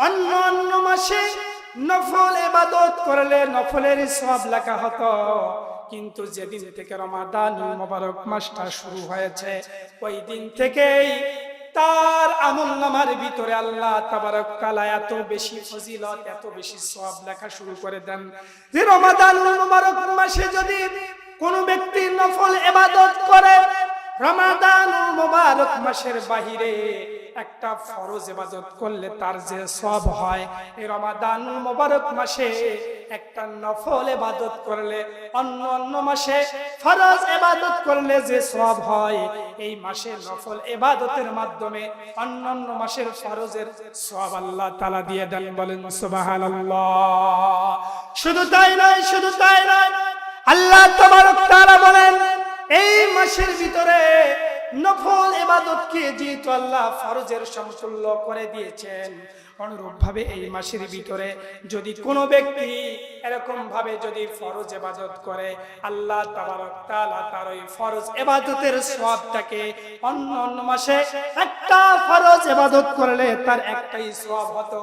অন্য অন্য মাসে নফল ইবাদত করলে নফলের সওয়াব লেখা হতো, কিন্তু যেদিন থেকে রমাদানুল মুবারক মাসটা শুরু হয়েছে ওই দিন থেকেই তার আমলনামার ভিতরে আল্লাহ তাবারক তাআলা এত বেশি ফজিলত, এত বেশি সওয়াব লেখা শুরু করে দেন যে রমাদানুল মুবারক মাসে যদি কোন ব্যক্তি নফল ইবাদত করে, রমাদানুল মুবারক মাসের বাহিরে একটা ফরজ ইবাদত করলে তার যে সওয়াব হয়, এই রমাদানুল মুবারক মাসে একটা নফল ইবাদত করলে অন্য অন্য মাসে ফরজ ইবাদত করলে যে সওয়াব হয়, এই মাসে নফল ইবাদতের মাধ্যমে অন্য অন্য মাসের ফরজের সওয়াব আল্লাহ তাআলা দিয়ে দেন। বলেন সুবহানাল্লাহ। শুধু তাই নয়, শুধু তাই নয়, আল্লাহ তাবারক তাআলা বলেন এই মাসের ভিতরে নফল ইবাদতকে যেহেতু আল্লাহ ফরজের সমতুল্য করে দিয়েছেন, অনুরূপ ভাবে এই মাসের ভিতরে যদি কোনো ব্যক্তি এরকম ভাবে যদি ফরজ ইবাদত করে, আল্লাহ তাবারক তাআলা তার ওই ফরজ ইবাদতের সওয়াবটাকে অন্য অন্য মাসে একটা ফরজ ইবাদত করলে তার একটাই সওয়াব হতো,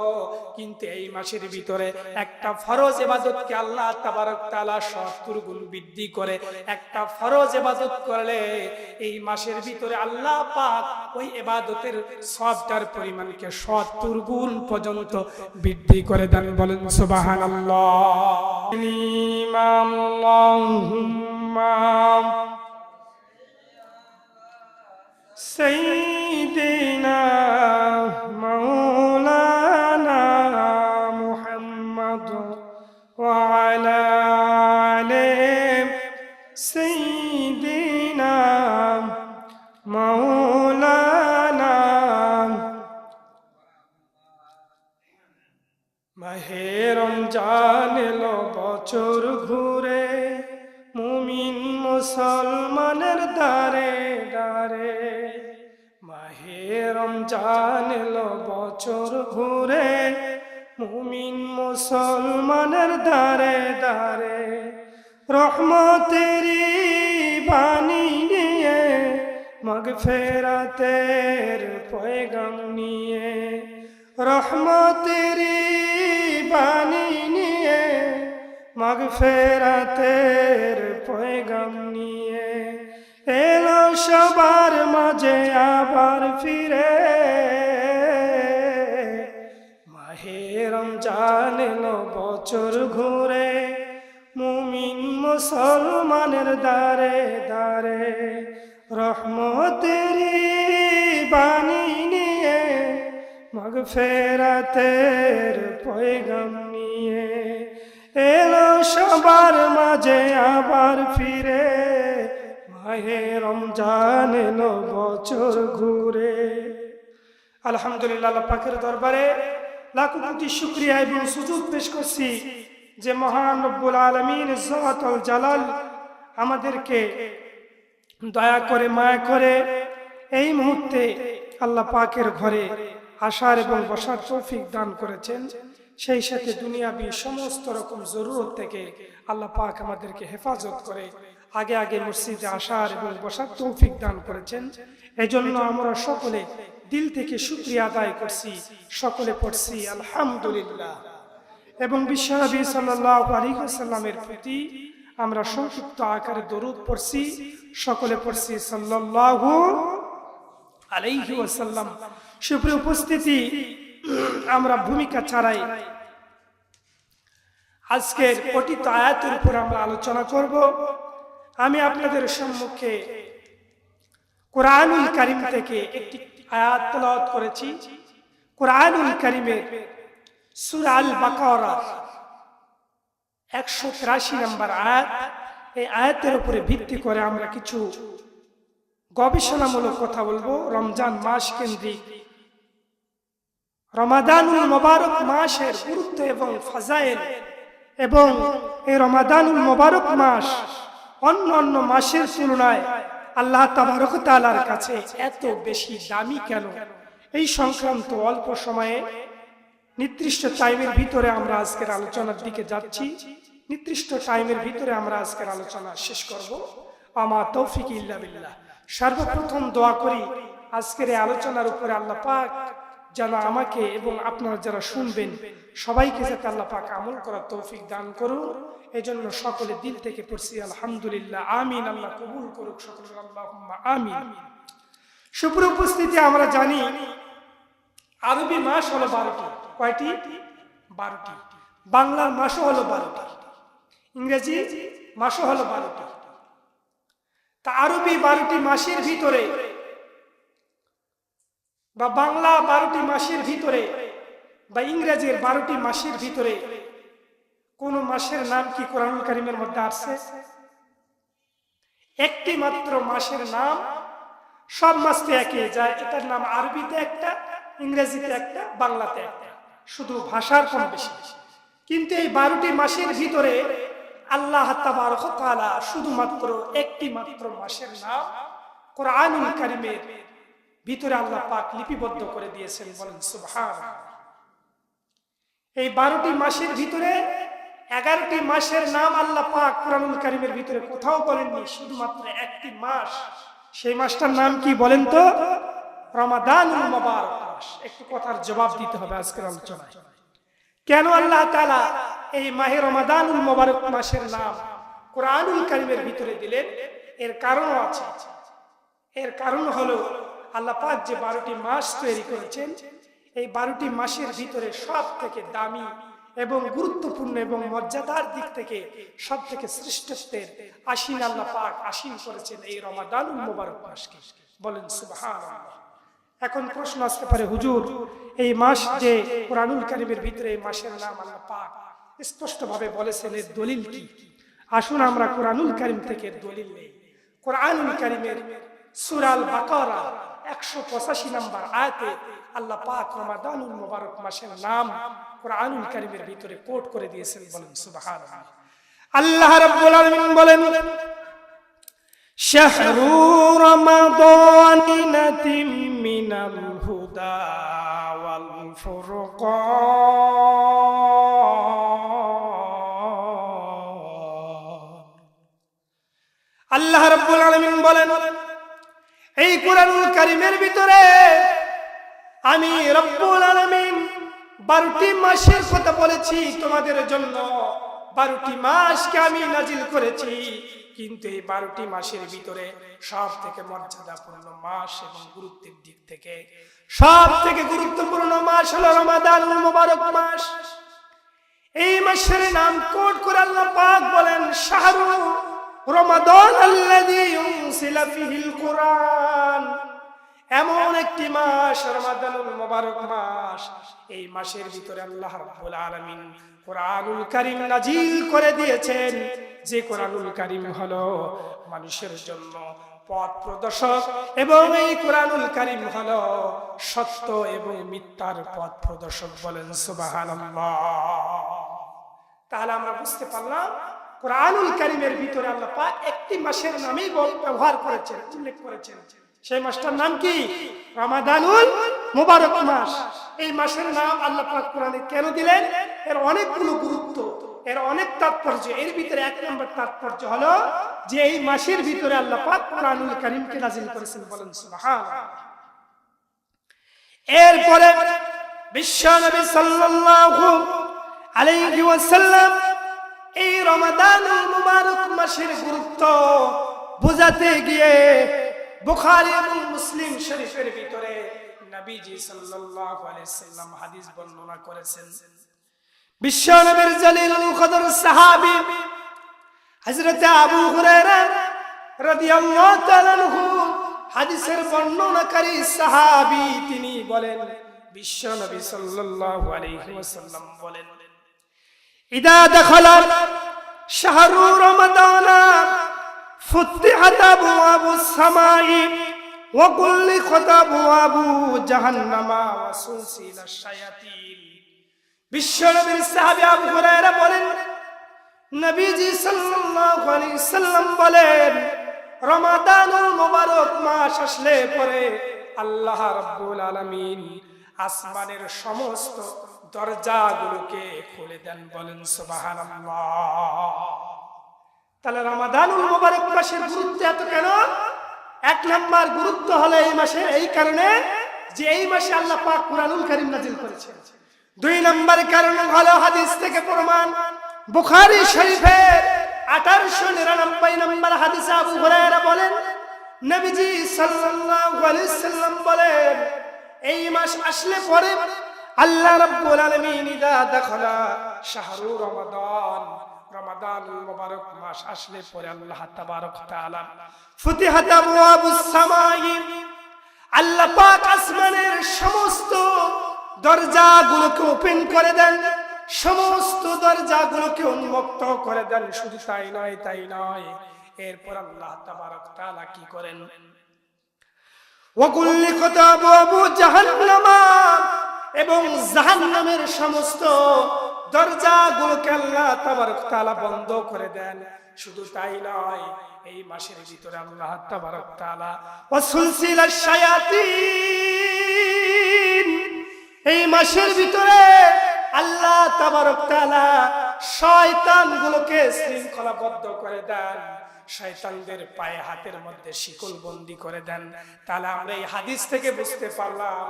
কিন্তু এই মাসের ভিতরে একটা ফরজ ইবাদতকে আল্লাহ তাবারক তাআলা 70 গুণ বৃদ্ধি করে একটা ফরজ ইবাদত করলে এই মাসের ভিতরে আল্লাহ পাক ওই ইবাদতের সওয়াবটার পরিমাণকে 70 গুণ পর্যন্ত বৃদ্ধি করে দেন। বলেন সুবহানাল্লাহ। আল্লাহুম্মা সাইয়্যিদিনা মাওলানা মুহাম্মদ ওয়া আলা আলি সাইয়্যিদিনা মাওলানা। মাহে রমজান এলো বছর ঘুরে, মুমিন মুসলমানের দারে দারে। মাহে রমজান এলো বছর ঘুরে, মুমিন মুসলমানের দারে দারে। রহমতেরি বাণী নিয়ে, মাগফিরাতের পয়গাম নিয়ে, রহমতেরি বাণী নিয়ে, মাগফিরাতের পয়গাম নিয়ে এলো সবার মাঝে আবার ফিরে। মাহে রমজান এলো বছর ঘুরে, মুমিন মুসলমানের দারে দারে। রহমতেরি বাণী নিয়ে, মাগফিরাতের পয়গাম নিয়ে এলো সবার মাঝে আবার ফিরে। মাহে রমজান এলো বছর ঘুরে। আলহামদুলিল্লাহ, আল্লাহ পাকের দরবারে লাখ কোটি শুকরিয়া এবং সুজুদ পেশ করছি যে মহান রব্বুল আলামিন ইজ্জতুল জালাল আমাদেরকে দয়া করে মায়া করে এই মুহূর্তে আল্লাহ পাকের ঘরে আসার এবং বসার তৌফিক দান করেছেন। সেই সাথে দুনিয়াবি সমস্ত রকম জরুরত থেকে আল্লাহ পাক আমাদেরকে হেফাজত করে আগে আগে মসজিদে আসার এবং বসার তৌফিক দান করেছেন। এজন্য আমরা সকলে দিল থেকে শুকরিয়া আদায় করছি, সকলে পড়ছি আলহামদুলিল্লাহ। এবং বিশ্বনবী সাল্লাল্লাহু আলাইহি ওয়াসাল্লামের প্রতি আমরা সংক্ষিপ্ত আকারে দরুদ পড়ছি, সকলে পড়ছি সাল্লাল্লাহু আলাইহি ওয়াসাল্লাম। সুপ্রিয় উপস্থিতি, আমরা ভূমিকা ছাড়াই আজকের পঠিত আয়াতের উপর আমরা আলোচনা করব। আমি আপনাদের সম্মুখে কোরআনুল কারীম থেকে একটি আয়াত তেলাওয়াত করেছি। কোরআনুল কারীমের সূরা আল বাকারা 183 নম্বর আয়াত। এই আয়াতের উপরে ভিত্তি করে আমরা কিছু গবেষণামূলক কথা বলবো। রমজান মাস কেন্দ্রিক রমাদানুল মুবারক মাসের গুরুত্ব এবং ফাজাইল, এবং এই রমাদানুল মুবারক মাস অন্য অন্য মাসের তুলনায় আল্লাহ তাবারক তাআলার কাছে এত বেশি দামি কেন, এই সংক্রান্ত অল্প সময়ে নির্দিষ্ট টাইমের ভিতরে আমরা আজকের আলোচনার দিকে যাচ্ছি। নির্দিষ্ট টাইমের ভিতরে আমরা আজকের আলোচনা শেষ করব। আমা তৌফিক ইল্লা বিল্লাহ। সর্বপ্রথম দোয়া করি আজকের এই আলোচনার উপরে আল্লাহ পাক যেন আমাকে এবং আপনারা যারা শুনবেন সবাইকে যাতে আল্লাহ পাক আমল করার তৌফিক দান করুন। এজন্য সকলে দিল থেকে পড়ছি আলহামদুলিল্লাহ, আমিন। আল্লাহ কবুল করুক সকলের আল্লাহুম্মা আমিন। সুপ্রিয় উপস্থিতি, আমরা জানি আরবি মাস হলো 12টি। কয়টি? 12টি। বাংলার মাসও হলো 12টি, ইংরেজি মাসও হলো 12টি। তা আরবি 12টি মাসের ভিতরে বা বাংলা 12টি মাসের ভিতরে বা ইংরেজির 12টি মাসের ভিতরে কোন মাসের নাম কি কোরআনুল কারীমের মধ্যে আছে? একটি মাত্র মাসের নাম, সব মাস তো একই যায়, এটার নাম আরবিতে একটা, ইংরেজিতে একটা, বাংলাতে একটা, শুধু ভাষার কম বেশি। কিন্তু এই 12টি মাসের ভিতরে আল্লাহ তাবারক ওয়া তাআলা শুধুমাত্র একটি মাত্র মাসের নাম কোরআনুল কারীমের ভিতরে আল্লাহ পাক লিপিবদ্ধ করে দিয়েছেন। বলেন সুবহানাল্লাহ। এই 12টি মাসের ভিতরে 11টি মাসের নাম আল্লাহ পাক কোরআনুল কারীমের ভিতরে কোথাও বলেননি, শুধুমাত্র একটি মাস। সেই মাসটার নাম কি বলেন তো? রমাদানুল মুবারক মাস। একটু কথার জবাব দিতে হবে আজকের আলোচনায়। কেন আল্লাহ তাআলা এই মাহে রমাদানুল মুবারক মাসের নাম কোরআনুল কারীমের ভিতরে দিলেন? এর কারণও আছে। এর কারণ হলো আল্লাহ পাক যে 12টি মাস তৈরি করেছেন, এই 12টি মাসের ভিতরে সব থেকে দামি এবং গুরুত্বপূর্ণ এবং মর্যাদার দিক থেকে সব থেকে শ্রেষ্ঠত্বের আশীন আল্লাহ পাক আশীন করেছেন এই রমাদানুল মুবারক মাসকে। বলেন সুবহানাল্লাহ। এখন প্রশ্ন আসতে পারে, হুজুর এই মাস যে কোরআনুল কারীমের ভিতরে এই মাসের নাম আল্লাহ পাক স্পষ্টভাবে বলেছেন, এর দলিল কি? আসুন আমরা কোরআনুল কারীম থেকে দলিল নেই। কোরআনুল কারীমের সূরা আল বাকারা 185 নম্বর আয়াতে আল্লাহ পাক রমাদানুল মুবারক মাসের নাম কোরআনুল কারীমের ভিতরে কোট করে দিয়েছেন। বলেন সুবহানাল্লাহ। আল্লাহ রাব্বুল আলামিন বলেন, শাহরু রমাদানিনাতিম মিনাল হুদা ওয়াল ফুরকান। আল্লাহ রাব্বুল আলামিন বলেন, এই কোরআনুল কারীমের ভিতরে আমি রব্বুল আলামিন 12টি মাসের কথা বলেছি তোমাদের জন্য। 12টি মাসকে আমি নাজিল করেছি, কিন্তু এই 12টি মাসের ভিতরে সব থেকে মর্যাদাপূর্ণ মাস এবং গুরুত্বের দিক থেকে সব থেকে গুরুত্বপূর্ণ মাস হলো রমাদানুল মুবারক মাস। এই মাসের নাম কোট করে আল্লাহ পাক বলেন, শাহরু রমাদান আল্লাযী উনজিলা ফীহিল কুরআন। এমন একটি মাস রমাদানুল মুবারক মাস, এই মাসের ভিতরে আল্লাহ রাব্বুল আলামিন কোরআনুল কারীম নাজিল করে দিয়েছেন, যে কোরআনুল কারীম হলো মানুষের জন্য পথ প্রদর্শক এবং এই কোরআনুল কারীম হলো সত্য এবং মিথ্যার পথ প্রদর্শক। বলেন সুবহানাল্লাহ। তাহলে আমরা বুঝতে পারলাম কোরআনুল কারীমের ভিতরে আল্লাহ পাক একটি মাসের নামই ব্যবহার করেছেন, উল্লেখ করেছেন। সেই মাসটার নাম কি? রমাদানুল মুবারক মাস। এই মাসের নাম আল্লাহ পাক কোরআনে কেন দিলেন? এর অনেকগুলো গুরুত্ব, এর অনেক তাৎপর্য। এর ভিতরে এক নম্বর তাৎপর্য হলো যে এই মাসের ভিতরে আল্লাহ পাক কোরআনুল কারীমকে নাযিল করেছেন। বলেন সুবহানাল্লাহ। এরপরে বিশ্বনবী সাল্লাল্লাহু আলাইহি ওয়াসাল্লাম এই রমাদানুল মুবারক মাসের গুরুত্ব বোঝাতে গিয়ে বুখারী এবং মুসলিম শরীফের ভিতরে নবীজি সাল্লাল্লাহু আলাইহি ওয়াসাল্লাম হাদিস বর্ণনা করেছেন। বিশ্বনবীর জলিলুল কদর সাহাবী হযরত আবু হুরায়রা রাদিয়াল্লাহু তাআলা আনহু হাদিসের বর্ণনাকারী সাহাবী, তিনি বলেন বিশ্বনবী সাল্লাল্লাহু আলাইহি ওয়াসাল্লাম বলেন, ইদা দাখালা শাহরু রমাদানা ফুতিহাত আবওয়াবুস সামাই ওয়া গুলিকাত আবওয়াবু জাহান্নামা ওয়া সুলসিলাশ শায়াতিন। বিশ্বনবীর সাহাবী আবু হুরায়রা বলেন, নবীজি সাল্লাল্লাহু আলাইহি সাল্লাম বলেন, রমাদানুল মুবারক মাস আসলে পরে আল্লাহ রাব্বুল আলামিন আসমানের সমস্ত দরজাগুলোকে খুলে দেন। বলেন সুবহানাল্লাহ। তাহলে রমাদানুল মুবারক মাসের গুরুত্ব এত কেন? এক নম্বর গুরুত্ব হলো এই মাসে এই কারণে যে এই মাসে আল্লাহ পাক কুরআনুল কারীম নাযিল করেছেন। 2 নম্বর কারণ হলো হাদিস থেকে প্রমাণ, বুখারী শরীফের 1899 নম্বর হাদিসে আবু হুরায়রা বলেন, নবীজি সাল্লাল্লাহু আলাইহি সাল্লাম বলেন, এই মাস আসলে পরে আল্লাহ রাব্বুল আলামিন ইদা দাখালা শাহরু রমাদান, রমাদানুল মুবারক মাস আসলে পরে আল্লাহ তাবারক তাআলা ফুতিহাত আবওয়াবুস সামাই, আল্লাহ পাক আসমানের সমস্ত দরজাগুলোকে ওপেন করে দেন, সমস্ত দরজাগুলোকে উন্মুক্ত করে দেন। শুধু তাই নয়, এরপর আল্লাহ তাবারক তাআলা কি করেন, ওয়াকুল্লিকাত আবওয়াবু জাহান্নাম, এবং জাহান্নামের সমস্ত দরজাগুলোকে আল্লাহ তাবারক তাআলা বন্ধ করে দেন। শুধু তাই নয়, এই মাসের ভিতরে আল্লাহ তাবারক তাআলা ওয়াসুলসিলাশ শায়াতিন, এই মাসের ভিতরে আল্লাহ তাবারক তাআলা শয়তানগুলোকে শৃঙ্খলাবদ্ধ করে দেন, শয়তানদের পায়ে হাতের মধ্যে শিকল বন্দী করে দেন। তাহলে আমরা এই হাদিস থেকে বুঝতে পারলাম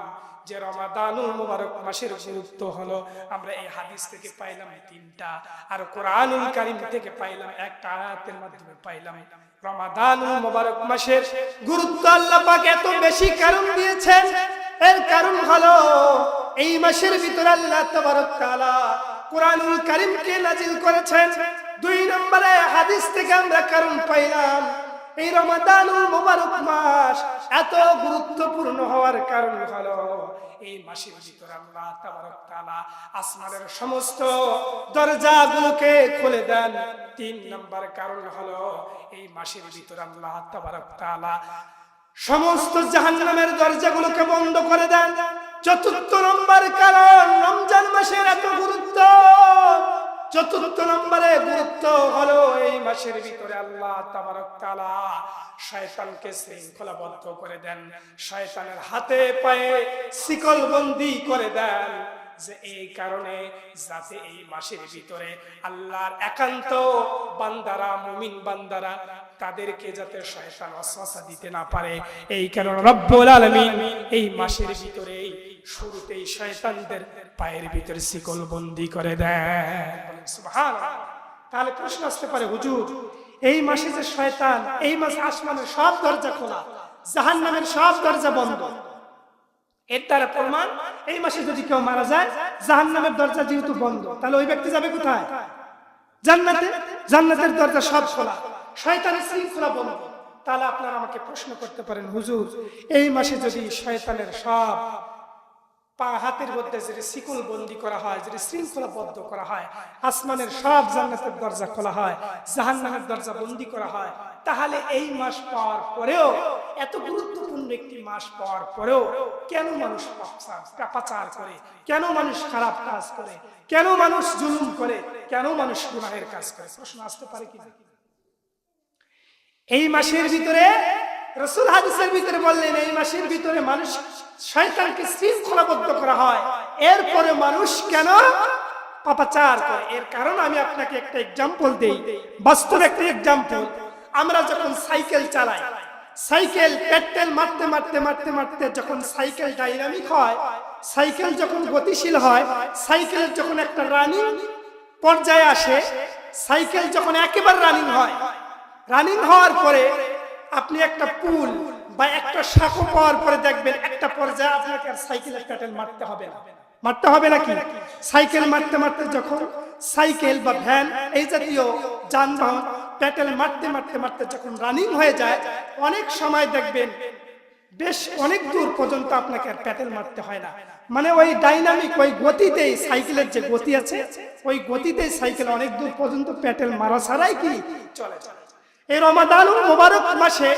যে রমাদানুল মুবারক মাসের গুরুত্ব হলো, আমরা এই হাদিস থেকে পাইলাম 3টা, আর কোরআনুল কারীম থেকে পাইলাম 1টা আয়াতের মাধ্যমে পাইলাম। রমাদানুল মুবারক মাসের গুরুত্ব আল্লাহ পাক এত বেশি কারণ দিয়েছেন, এর কারণ হলো এই মাসের ভিতরে আল্লাহ তাবারক তাআলা কোরআনুল কারীমকে নাযিল করেছেন। 2 নম্বরে হাদিস থেকে আমরা কারণ পাইলাম, এই রমাদানুল মুবারক মাস এত গুরুত্বপূর্ণ হওয়ার কারণ হলো এই মাসের ভিতরে আল্লাহ তাবারক তাআলা আসমানের সমস্ত দরজাগুলোকে খুলে দেন। 3 নম্বর কারণ হলো এই মাসের ভিতরে আল্লাহ তাবারক তাআলা সমস্ত জাহান্নামের দরজাগুলোকে বন্ধ করে দেন। 4র্থ নম্বর কারণ রমজান মাসের এত গুরুত্ব, 4র্থ নম্বরে গুরুত্ব হলো এই মাসের ভিতরে আল্লাহ তাবারক তাআলা শয়তানকে শৃঙ্খলাবদ্ধ করে দেন, শয়তানের হাতে পায়ে শিকলবন্দি করে দেন, যে এই কারণে যাতে এই মাসের ভিতরে আল্লাহর একান্ত বান্দারা, মুমিন বান্দারা, তাদেরকে যাতে শয়তান ওয়াসওয়াসা দিতে না পারে, এই কারণে রব্বুল আলামিন এই মাসের ভিতরে শুরুতেই শয়তানদের পায়ের ভিতরে শিকলবন্দি করে দেন। সুবহানাল্লাহ। তাহলে প্রশ্ন আসতে পারে, হুজুর এই মাসে যে শয়তান, এই মাসে আসমানের সব দরজা খোলা, জাহান্নামের সব দরজা বন্ধ, এর দ্বারা প্রমাণ এই মাসে যদি কেউ মারা যায়, জাহান্নামের দরজা যেহেতু বন্ধ, তাহলে ওই ব্যক্তি যাবে কোথায়? জান্নাতে। জান্নাতের দরজা সব খোলা, শয়তানের শৃঙ্খলা বন্ধ। তাহলে আপনারা আমাকে প্রশ্ন করতে পারেন, হুজুর এই মাসে যদি শয়তানের সব পা হাতের মধ্যে যদি শিকল বন্দি করা হয়, যদি শৃঙ্খলাবদ্ধ করা হয়, আসমানের সব জান্নাতের দরজা খোলা হয়, জাহান্নামের দরজা বন্দি করা হয়, তাহলে এই মাস পাওয়ার পরেও, এত গুরুত্বপূর্ণ একটি মাস পাওয়ার পরেও কেন মানুষ পাপাচার করে, কেন মানুষ খারাপ কাজ করে, কেন মানুষ জুলুম করে, কেন মানুষ গুনাহের কাজ করে? প্রশ্ন আসতে পারে কি? এই মাসের ভিতরে রাসূল হাদিসের ভিতরে বললেন, এই মাসের ভিতরে মানুষ শয়তানকে শৃঙ্খলাবদ্ধ করা হয়, এরপরে মানুষ কেন পাপাচার করে? এর কারণ আমি আপনাকে একটা এক্সাম্পল দেই, বাস্তব একটা এক্সাম্পল। আমরা যখন সাইকেল চালাই, সাইকেল পেট্রোল মারতে মারতে মারতে মারতে যখন সাইকেল ডাইনামিক হয়, সাইকেল যখন গতিশীল হয়, সাইকেলের যখন একটা রানিং পর্যায়ে আসে, সাইকেল যখন একেবারে রানিং হয়, রানিং হওয়ার পরে আপনি একটা পুল বা একটা সাঁকো পাওয়ার পরে দেখবেন একটা পর্যায়ে আপনাকে আর সাইকেলের প্যাডেল মারতে হবে না। মারতে হবে নাকি? সাইকেল মারতে মারতে যখন সাইকেল বা ভ্যান এই জাতীয় যানবাহন প্যাডেল মারতে মারতে মারতে যখন রানিং হয়ে যায়, অনেক সময় দেখবেন বেশ অনেক দূর পর্যন্ত আপনাকে আর প্যাডেল মারতে হয় না। মানে ওই ডাইনামিক, ওই গতিতেই সাইকেলের যে গতি আছে, ওই গতিতেই সাইকেল অনেক দূর পর্যন্ত প্যাডেল মারা ছাড়াই কি চলে। এই রমাদানুল মুবারক মাসে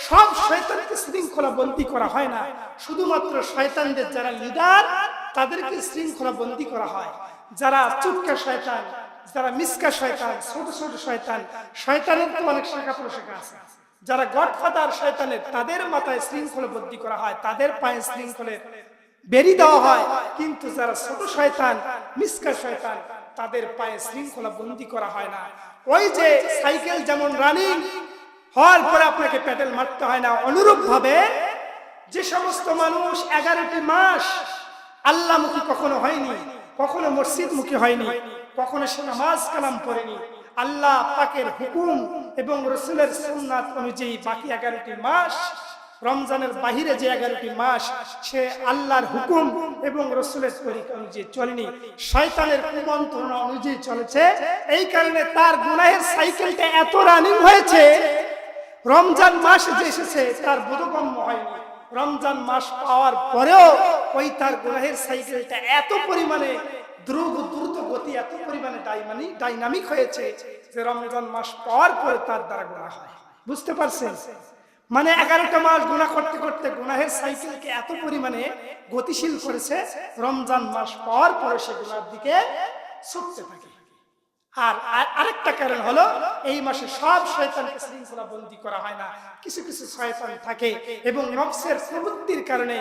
সব শয়তানকে শৃঙ্খলাবন্দি করা হয় না, শুধুমাত্র শয়তানদের যারা লিডার তাদেরকে শৃঙ্খলাবন্দি করা হয়। যারা চুটকা শয়তান, যারা মিসকা শয়তান, ছোট ছোট শয়তান, শয়তানের তো অনেক শাখা প্রশাখা আছে, যারা গডফাদার শয়তানের, তাদের মাথায় শৃঙ্খলাবন্দি করা হয়, তাদের পায়ে শৃঙ্খলের বেরি দেওয়া হয়। কিন্তু যারা ছোট শয়তান, মিসকা শয়তান, তাদের পায়ে শৃঙ্খলাবন্দি করা হয় না। ওই যে সাইকেল যেমন রানিং হওয়ার পরে আপনাকে প্যাডেল মারতে হয় না, অনুরূপ ভাবে যে সমস্ত মানুষ 11টি মাস আল্লাহমুখী কখনো হয়নি, কখনো মসজিদমুখী হয়নি, কখনো সে নামাজ কালাম পড়েনি, আল্লাহ পাকের হুকুম এবং রাসূলের সুন্নাত অনুযায়ী বাকি 11টি মাস, রমজানের বাহিরে যে 11টি মাস সে আল্লাহর হুকুম এবং রাসূলের তরিকা অনুযায়ী চলেনি, শয়তানের কুমন্ত্রণা অনুযায়ী চলেছে। এই কারণে তার গুনাহের সাইকেলটা এত রানিং হয়েছে, রমজান মাস যে এসেছে তার বোধগম্য হয়নি। রমজান মাস পাওয়ার পরেও ওই তার গুনাহের সাইকেলটা এত পরিমাণে দ্রুত গতি, এত পরিমাণে ডাইনামিক হয়েছে যে রমজান মাস পাওয়ার পরে তার দ্বারা গুনাহ হয়। বুঝতে পারছেন? মানে 11টা মাস গুনাহ করতে করতে গুনাহের সাইকেলকে এত পরিমাণে গতিশীল করেছে, রমজান মাস পাওয়ার পরে সে গুনাহের দিকে ছুটতে থাকে। আর আরেকটা কারণ হলো এই মাসে সব শয়তানকে শৃঙ্খলা বন্দী করা হয় না, কিছু কিছু শয়তান থাকে এবং নফসের প্রবৃত্তির কারণে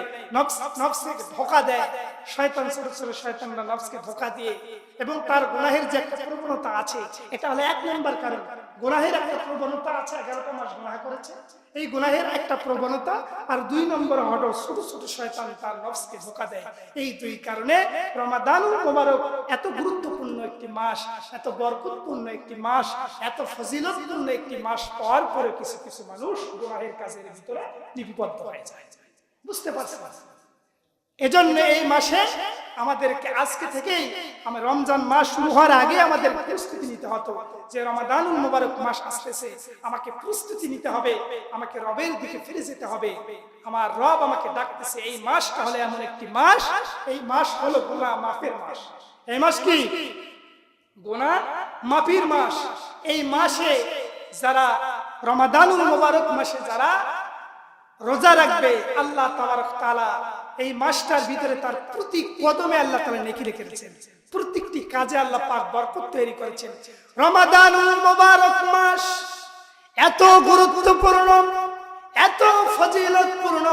নফসকে ধোঁকা দেয়। শয়তান ছোট ছোট শয়তানরা নফসকে ধোঁকা দিয়ে এবং তার গুনাহের যে একটা প্রবণতা আছে, এটা হলো 1 নম্বর কারণ। গুনাহের একটা প্রবণতা আছে, 11টা মাস গুনাহ করেছে, এই গুনাহের একটা প্রবণতা। আর 2 নম্বর হলো ছোট ছোট শয়তান তার নফসকে ধোঁকা দেয়। এই 2 কারণে রমাদানুল মুবারক এত গুরুত্বপূর্ণ একটি মাস, এত বরকতপূর্ণ একটি মাস, এত ফজিলতপূর্ণ একটি মাস পাওয়ার পরে কিছু কিছু মানুষ গুনাহের কাজের ভিতরে লিপিবদ্ধ হয়ে যায়। বুঝতে পারছেন? এজন্য এই মাসে আমাদেরকে আজকে থেকেই, রমজান মাস শুরু হওয়ার আগে আমাদের প্রস্তুতি নিতে হতো যে রমাদানুল মুবারক মাস আসতেছে, আমাকে প্রস্তুতি নিতে হবে, আমাকে রবের দিকে ফিরে যেতে হবে, আমার রব আমাকে ডাকতেছে। এই মাসটা হলো এমন একটি মাস, এই মাস হলো গুনাহ মাফের মাস। এই মাস কি? গুনাহ মাফির মাস। এই মাসে যারা রমাদানুল মুবারক মাসে যারা রোজা রাখবে, আল্লাহ তাবারক তাআলা এই মাসটার ভিতরে তার প্রতি কদমে আল্লাহ তাআলা নেকি রেখেছেন, প্রত্যেকটি কাজে আল্লাহ পাক বরকত তৈরি করেছেন। রমাদানুল মুবারক মাস এত গুরুত্বপূর্ণ, এত ফজিলতপূর্ণ,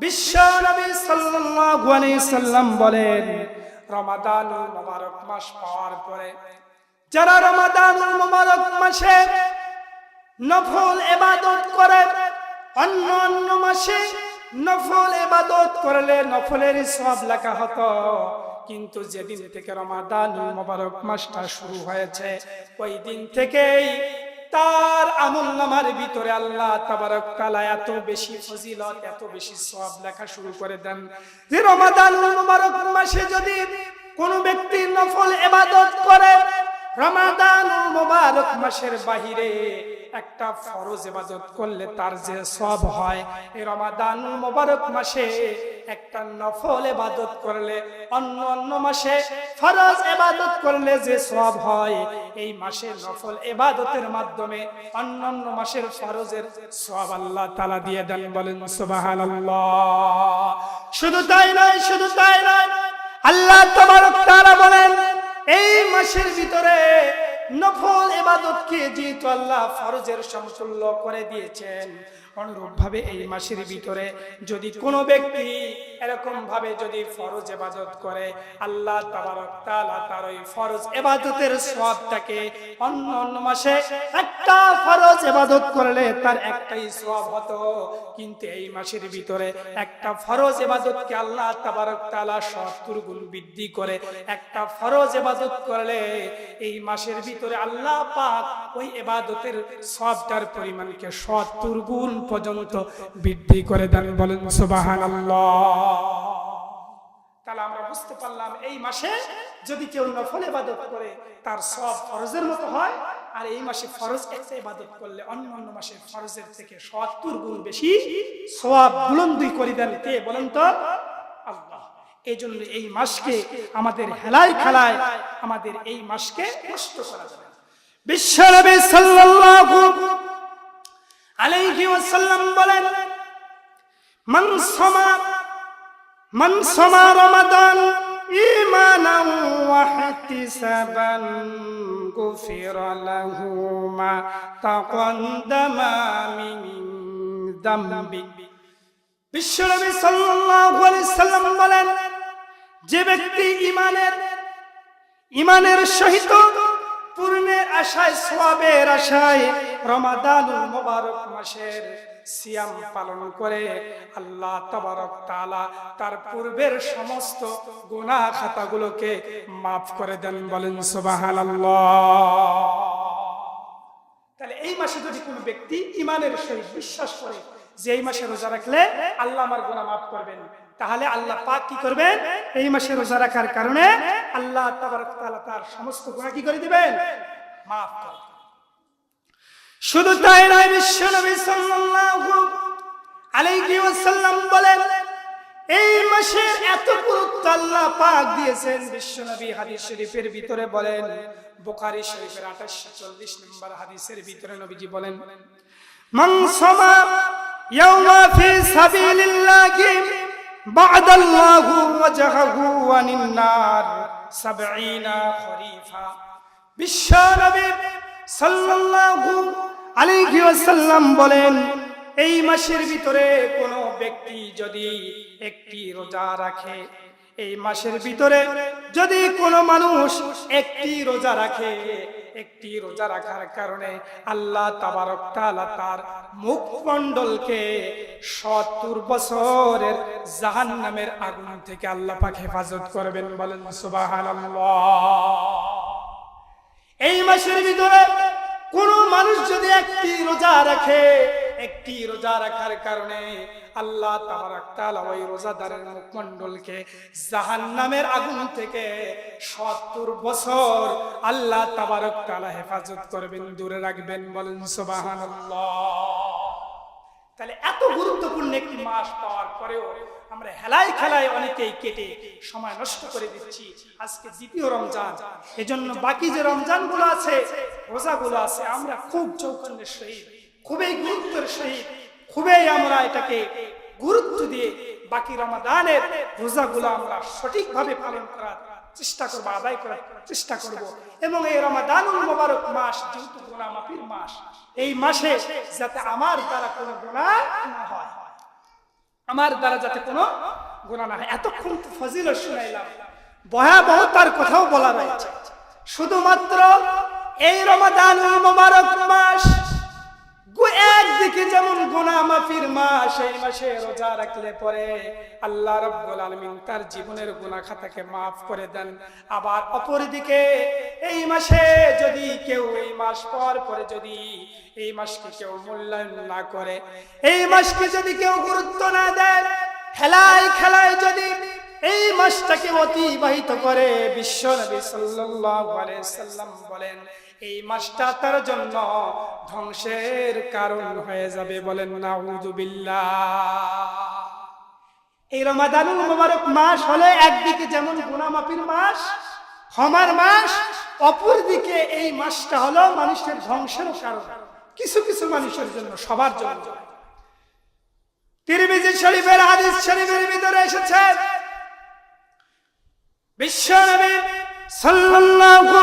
বিশ্ব নবী সাল্লাল্লাহু আলাইহি সাল্লাম বলেন, রমাদানুল মুবারক মাস পাওয়ার পরে যারা রমাদানুল মুবারক মাসে নফল ইবাদত করে, অন্য মাসে নফল ইবাদত করলে নফলের সওয়াব লেখা হতো, কিন্তু যেদিন থেকে রমাদানুল মুবারক মাসটা শুরু হয়েছে ওই দিন থেকেই তার আমলনামার ভিতরে আল্লাহ তাবারক তাআলা এত বেশি ফজিলত, এত বেশি সওয়াব লেখা শুরু করে দেন যে রমাদানুল মুবারক মাসে যদি কোনো ব্যক্তি নফল ইবাদত করে, রমাদানুল মুবারক মাসের বাহিরে একটা ফরজ ইবাদত করলে তার যে সওয়াব হয়, এই রমাদানুল মুবারক মাসে একটা নফল ইবাদত করলে অন্য মাসে ফরজ ইবাদত করলে যে সওয়াব হয়, এই মাসে নফল ইবাদতের মাধ্যমে অন্যান্য মাসের ফরজের সওয়াব আল্লাহ তাআলা দিয়ে দেন। বলেন সুবহানাল্লাহ। শুধু তাই নয়, আল্লাহ তাবারক তাআলা বলেন এই মাসের ভিতরে নফল ইবাদতকে যেহেতু আল্লাহ ফরজের সমতুল্য করে দিয়েছেন, অনুরূপ ভাবে এই মাসের ভিতরে যদি কোনো ব্যক্তি এরকম ভাবে যদি ফরজ ইবাদত করে, আল্লাহ তাবারক তাআলা তার ওই ফরজ ইবাদতের সওয়াবটাকে অন্য মাসে একটা ফরজ ইবাদত করলে তার একটাই সওয়াব হতো, কিন্তু এই মাসের ভিতরে একটা ফরজ ইবাদতকে আল্লাহ তাবারক তাআলা 70 গুণ বৃদ্ধি করে, একটা ফরজ ইবাদত করলে এই মাসের ভিতরে আল্লাহ পাক ওই ইবাদতের সওয়াবটার পরিমাণকে 70 গুণ পর্যন্ত বৃদ্ধি করে দেন। বলেন সুবহানাল্লাহ। তাহলে আমরা বুঝতে পারলাম এই মাসে যদি কেউ নফল ইবাদত করে তার সওয়াব ফরজের মতো হয়, আর এই মাসে ফরজ একটা ইবাদত করলে অন্য মাসের ফরজের থেকে 70 গুণ বেশি সওয়াব বুলন্দি করে দেন। কে বলেন তো? আল্লাহ। এই জন্য এই মাসকে আমাদের হেলায় খেলায় আমাদের এই মাসকে নষ্ট করা যাবে না। বিশ্বনবী সাল্লাল্লাহু আলাইহি ওয়াসাল্লাম বলেন, মান সামা রমাদান ঈমানান ওয়া ইহতিসাবান গুফিরা লাহু মা তাকাদ্দামা মিন যামবি। বিশ্বনবী সাল্লাল্লাহু আলাইহি সাল্লাম বলেন, যে ব্যক্তি ঈমানের সহিত পূর্ণের আশায়, সওয়াবের আশায় রমাদানুল মুবারক মাসের সিয়াম পালন করে আল্লাহ তাবারক তাআলা তার পূর্বের সমস্ত গুনাহ খাতাগুলোকে মাফ করে দেন। বলেন সুবহানাল্লাহ। তাহলে এই মাসে যদি কোনো ব্যক্তি ঈমানের সহিত বিশ্বাস করে যে এই মাসে রোজা রাখলে আল্লাহ আমার গুনাহ মাফ করবেন, তাহলে আল্লাহ পাক কি করবেন? এই মাসে রোজা রাখার কারণে আল্লাহ তাবারক তাআলা তার সমস্ত গুনাহ কি করে দিবেন? মাফ করে। শুধু তাই নয়, বিশ্বনবী সাল্লাল্লাহু আলাইহি ওয়াসাল্লাম বলেন এই মাসের এত গুরুত্ব আল্লাহ পাক দিয়েছেন। বিশ্বনবী হাদিস শরীফের ভিতরে বলেন, বুখারী শরীফের 2840 নম্বর হাদিসের ভিতরে নবীজি বলেন, মান সামা ইয়াওমা ফি সাবিলিল্লাহি বা'দাল্লাহু ওয়াজহাহু আনিন নার 70 খরিফা। বিশ্বনবী সাল্লাল্লাহু আলাইহি ওয়াসাল্লাম বলেন এই মাসের ভিতরে কোনো ব্যক্তি যদি একটি রোজা রাখে, এই মাসের ভিতরে যদি কোনো মানুষ একটি রোজা রাখে, একটি রোজা রাখার কারণে আল্লাহ তাবারক তাআলা তার মুখমণ্ডলকে 70 বছরের জাহান্নামের আগুন থেকে আল্লাহ পাক হেফাজত করবেন। বলেন সুবহানাল্লাহ। এই মাসের ভিতরে কোন মানুষ যদি একটি রোজা রাখে, একটি রোজা রাখার কারণে আল্লাহ তাবারক তাআলা ওই রোজাদারের মুখমণ্ডলকে জাহান্নামের আগুন থেকে 70 বছর আল্লাহ তাবারক তাআলা হেফাজত করবেন, দূরে রাখবেন। বলেন সুবহানাল্লাহ। তাহলে এত গুরুত্বপূর্ণ একটি মাস পাওয়ার পরেও আমরা হেলায় খেলায় অনেকেই কেটে সময় নষ্ট করে দিচ্ছি। আজকে দ্বিতীয় রমজান, এজন্য বাকি যে রমজানগুলো আছে, রোজাগুলো আছে, আমরা খুব চৌকন্যের সহিত, খুবই গুরুত্বের সহিত, খুবই আমরা এটাকে গুরুত্ব দিয়ে বাকি রমাদানের রোজাগুলো আমরা সঠিকভাবে পালন করার চেষ্টা করব, আদায় করার চেষ্টা করব। এবং এই রমাদানুল মুবারক মাস যেহেতু গুনাহ মাফির মাস, এই মাসে যাতে আমার দ্বারা কোনো গুনাহ না হয়, আমার দ্বারা যাতে কোনো গুনাহ না হয়। এতক্ষণ তো ফজিলত শুনাইলাম, ভয়াবহতার কথাও বলা রয়েছে। শুধুমাত্র এই রমাদানুল মুবারক মাস একদিকে যেমন গুনাহ মাফির মাস, এই মাসে রোজা রাখলে পরে আল্লাহ রাব্বুল আলামিন তার জীবনের গুনাহ খাতাকে মাফ করে দেন। আবার অপরদিকে এই মাসে যদি কেউ এই মাস পর পরে যদি এই মাসকে কেউ মূল্যায়ন না করে, এই মাসকে যদি কেউ গুরুত্ব না দেয়, হেলায় খেলায় যদি এই মাসটাকে অতিবাহিত করে, বিশ্বনবী সাল্লাল্লাহু আলাইহি সাল্লাম বলেন এই মাসটা তার জন্য ধ্বংসের কারণ হয়ে যাবে। বলেন নাউযুবিল্লাহ। এই রমাদানুল মুবারক মাস হলে একদিকে যেমন গুনাহ মাফির মাস, ক্ষমার মাস, অপরদিকে এই মাসটা হলো মানুষের ধ্বংসের কারণ, কিছু কিছু মানুষের জন্য, সবার জন্য। তিরমিজি শরীফের হাদিস শরীফের ভিতরে এসেছে, বিশ্বনবী সাল্লাল্লাহু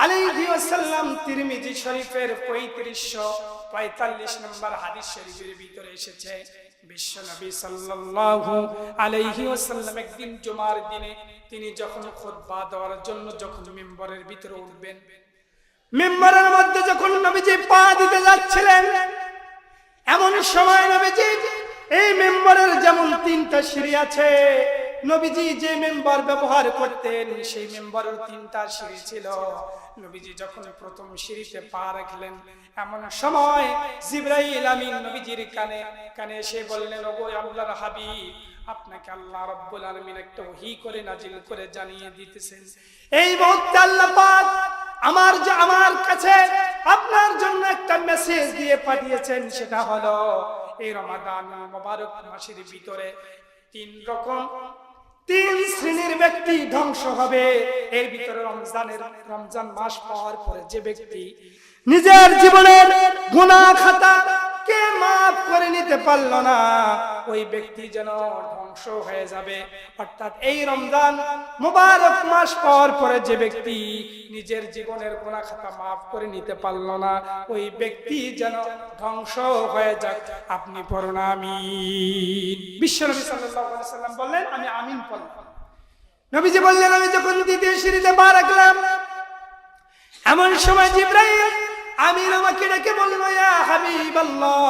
আলাইহি ওয়াসাল্লাম তিরমিজি শরীফের 3545 নম্বর হাদিস শরীফের ভিতরে এসেছে, বিশ্বনবী সাল্লাল্লাহু আলাইহি ওয়াসাল্লাম একদিন জুমার দিনে তিনি যখন খুতবা দেওয়ার জন্য যখন মিম্বরের ভিতরে উঠবেন, মিম্বরের মধ্যে যখন নবীজি পা দিতে যাচ্ছিলেন, এমন সময় নবীজি এই মিম্বরের যেমন 3টা সিঁড়ি আছে, নবীজি যে মেম্বার ব্যবহার করতেন সেই মেম্বারের 3টা সিঁড়ি ছিল। নবীজি যখন প্রথম সিঁড়িতে পা রাখলেন, এমন সময় জিবরাইল আমিন নবীজির কানে কানে এসে বললেন, ওগো আল্লাহর হাবিব, আপনাকে আল্লাহ রাব্বুল আলামিন একটা ওহী করে নাজিল করে জানিয়ে দিতেছেন, এই মুহূর্তে আল্লাহ পাক আমার কাছে আপনার জন্য একটা মেসেজ দিয়ে পাঠিয়েছেন। সেটা হলো এই রমাদান মুবারক মাসের ভিতরে 3 শ্রেণীর ব্যক্তি ধ্বংস হবে। এর ভিতরে রমজান মাস পাওয়ার পরে যে ব্যক্তি নিজের জীবনের গুনাহ খাতা কে মাফ করে নিতে পারল না, ওই ব্যক্তি যেন ধ্বংস হয়ে যাবে। অর্থাৎ এই রমজান মুবারক মাস পাওয়ার পরে যে ব্যক্তি নিজের জীবনের গুনাহ খাতা মাফ করে নিতে পারল না, ওই ব্যক্তি যেন ধ্বংস হয়ে যাক। আপনি পড়ুন আমিন। বিশ্বনবী সাল্লাল্লাহু আলাইহি ওয়াসাল্লাম বললেন, আমি আমিন পড়লাম। নবীজি বললেন, আমি যখন দ্বিতীয় সিঁড়িতে পা রাখলাম, এমন সময় জিবরাইল আমিন আমাকে ডেকে বলল, ইয়া হাবিবাল্লাহ,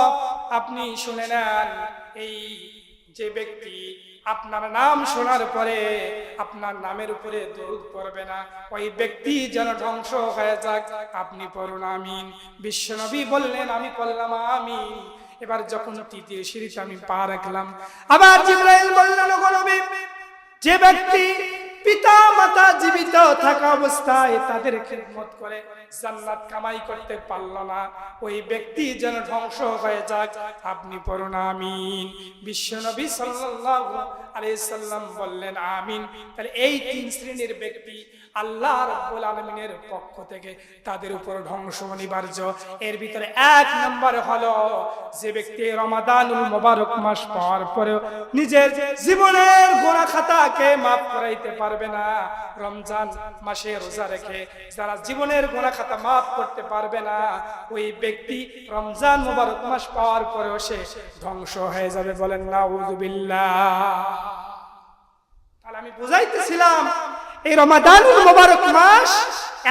আপনি শুনে নেন, এই যে ব্যক্তি আপনার নাম শোনার পরে আপনার নামের উপরে দরুদ পড়বে না, ওই ব্যক্তি যেন ধ্বংস হয়ে যাক, আপনি পড়ুন আমিন। বিশ্বনবী বললেন, আমি পড়লাম আমিন। এবার যখন তৃতীয় সিঁড়িতে আমি পা রাখলাম, আবার জিবরাইল বললেন, ওগো নবী, যে ব্যক্তি পিতা মাতা জীবিত থাকা অবস্থায় তাদের খিদমত করে জান্নাত কামাই করতে পারল না, ওই ব্যক্তি যেন ধ্বংস হয়ে যাক, আপনি পড়ুন আমিন। বিশ্বনবী সাল্লাল্লাহু আলাইহি সাল্লাম বললেন আমিন। তাহলে এই তিন শ্রেণীর ব্যক্তি আল্লাহ রাব্বুল আলামিনের পক্ষ থেকে তাদের উপর ধ্বংস অনিবার্য। এর ভিতরে এক নম্বর হলো যে ব্যক্তি রমাদানুল মুবারক মাস পাওয়ার পরেও নিজের জীবনের গুনাহ খাতাকে মাফ করাইতে পারবে না। রমজান মাসে রোজা রেখে যারা জীবনের গুনাহ খাতা মাফ করতে পারবে না, ওই ব্যক্তি রমজান মুবারক মাস পাওয়ার পরেও সে ধ্বংস হয়ে যাবে। বলেন নাউযুবিল্লাহ। তাহলে আমি বুঝাইতেছিলাম এই রমাদানুল মুবারক মাস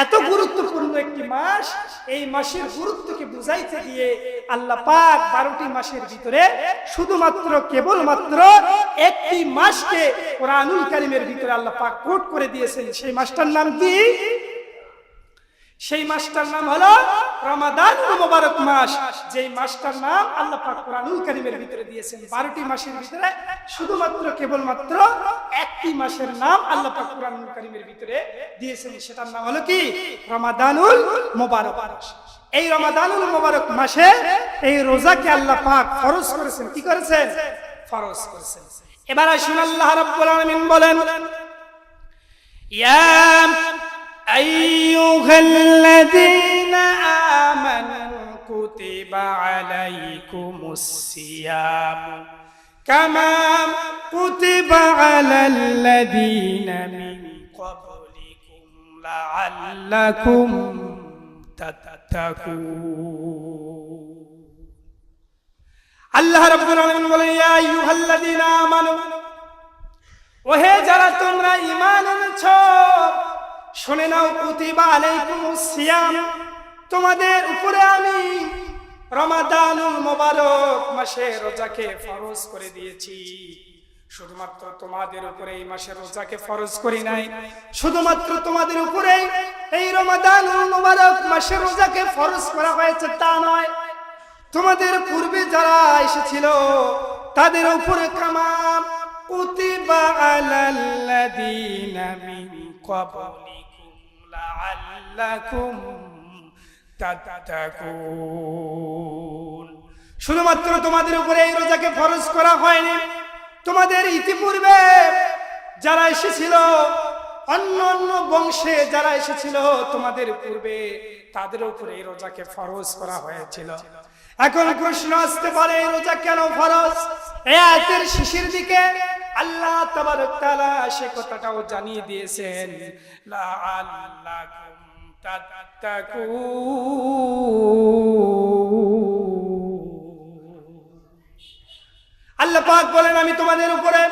এত গুরুত্বপূর্ণ একটি মাস। এই মাসের গুরুত্বকে বুঝাইতে গিয়ে আল্লাহ পাক 12টি মাসের ভিতরে শুধুমাত্র কেবলমাত্র একটি মাসকে কোরআনুল কারীমের ভিতরে আল্লাহ পাক কোট করে দিয়েছেন। সেই মাসটার নাম কি? সেই মাসটার নাম হলো রমাদানুল মুবারক মাস। যেই মাসটার নাম আল্লাহ পাক কোরআনুল কারীমের ভিতরে দিয়েছেন। 12টি মাসের ভিতরে শুধুমাত্র কেবলমাত্র একটি মাসের নাম আল্লাহ পাক কোরআনুল কারীমের ভিতরে দিয়েছেন, সেটার নাম হলো কি? রমাদানুল মুবারক মাস। এই রমাদানুল মুবারক মাসে এই রোজাকে আল্লাহ পাক ফরজ করেছেন। কি করেছেন? ফরজ করেছেন। এবার আসুন আল্লাহ রাব্বুল আলামিন বলেন, ইয়া أيها الذين آمنوا كتب عليكم الصيام كما كتب على الذين من قبلكم لعلكم تتقون আল্লাহ রাব্বুল আলামিন বলেন, ইয়া আইয়ুহাল্লাযীনা আমানু, ওহে যারা তোমরা ঈমান এনেছো, শুনে নাও, কুতিবা আলাইকুমুস সিয়াম, তোমাদের উপরে আমি রমাদানুল মুবারক মাসে রোজাকে ফরজ করে দিয়েছি। শুধুমাত্র তোমাদের উপরে এই মাসে রোজাকে ফরজ করি নাই, শুধুমাত্র তোমাদের উপরে এই রমাদানুল মুবারক মাসে রোজাকে ফরজ করা হয়েছে তা নয়, তোমাদের পূর্বে যারা এসেছিল তাদের উপরে কামা কুতিবা আলাল্লাযীনা মিন ক্বাবলিকুম লাআল্লাকুম তাত্তাকুন। শুধুমাত্র তোমাদের উপরে এই রোজাকে ফরজ করা হয়নি, তোমাদের ইতিপূর্বে যারা এসেছিল, অন্য অন্য বংশে যারা এসেছিল তোমাদের পূর্বে, তাদের উপরে এই রোজাকে ফরজ করা হয়েছিল। এখন প্রশ্ন আসতে পারে, এই রোজা কেন ফরজ? এই আয়াতের শেষের দিকে আল্লাহ তাবারক তাআলা সে কথাটাও জানিয়ে দিয়েছেন, লাআল্লাকুম তাত্তাকুন। আল্লাহ পাক বলেন, আমি তোমাদের উপরে